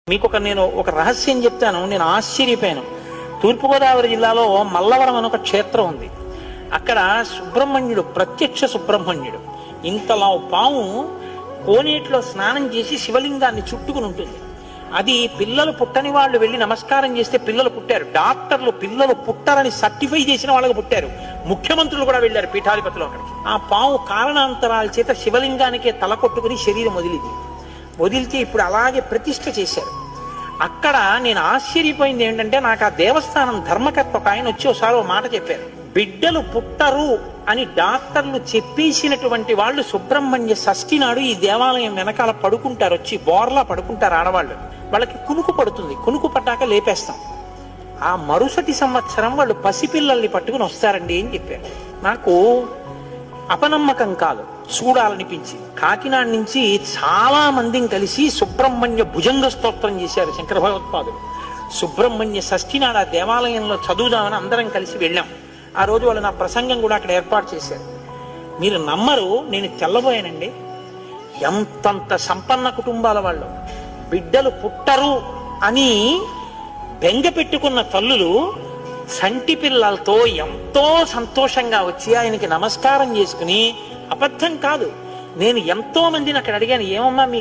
నేను ఒక రహస్యం చెప్తాను. నేను ఆశ్చర్యపోయాను. తూర్పుగోదావరి జిల్లాలో మల్లవరం అని ఒక క్షేత్రం ఉంది. అక్కడ సుబ్రహ్మణ్యుడు, ప్రత్యక్ష సుబ్రహ్మణ్యుడు, ఇంతలా పాము కోనేటిలో స్నానం చేసి శివలింగాన్ని చుట్టుకుని ఉంటుంది. అది పిల్లలు పుట్టని వాళ్ళు వెళ్ళి నమస్కారం చేస్తే పిల్లలు పుట్టారు. డాక్టర్లు పిల్లలు పుట్టారని సర్టిఫై చేసిన వాళ్ళకి పుట్టారు. ముఖ్యమంత్రులు కూడా వెళ్ళారు పీఠాధిపతులు అక్కడికి. ఆ పాము కారణాంతరాల చేత శివలింగానికే తల కొట్టుకుని శరీరం వదిలితే ఇప్పుడు అలాగే ప్రతిష్ఠ చేశారు. అక్కడ నేను ఆశ్చర్యపోయింది ఏంటంటే, నాకు ఆ దేవస్థానం ధర్మకర్త ఒక ఆయన వచ్చి ఒకసారి ఒక మాట చెప్పారు. బిడ్డలు పుట్టరు అని డాక్టర్లు చెప్పేసినటువంటి వాళ్ళు సుబ్రహ్మణ్య షష్ఠి నాడు ఈ దేవాలయం వెనకాల పడుకుంటారు, వచ్చి బోర్లా పడుకుంటారు ఆడవాళ్ళు. వాళ్ళకి కునుకు పడుతుంది, కునుకు పట్టాక లేపేస్తాం. ఆ మరుసటి సంవత్సరం వాళ్ళు పసిపిల్లల్ని పట్టుకుని వస్తారండి అని చెప్పారు. నాకు అపనమ్మకం కాదు, చూడాలనిపించి కాకినాడ నుంచి చాలా మందిని కలిసి సుబ్రహ్మణ్య భుజంగ స్తోత్రం చేశారు శంకర భగవత్పాదులు. సుబ్రహ్మణ్య షష్ఠి నాడు ఆ దేవాలయంలో చదువుదామని అందరం కలిసి వెళ్ళాం. ఆ రోజు వాళ్ళు నా ప్రసంగం కూడా అక్కడ ఏర్పాటు చేశారు. మీరు నమ్మరు, నేను తెల్లబోయానండి. ఎంతంత సంపన్న కుటుంబాల వాళ్ళు బిడ్డలు పుట్టరు అని బెంగ పెట్టుకున్న తల్లులు సంటి పిల్లలతో ఎంతో సంతోషంగా వచ్చి ఆయనకి నమస్కారం చేసుకుని, అబద్ధం కాదు, నేను ఎంతో మందిని అక్కడ అడిగాను, ఏమమ్మా మీ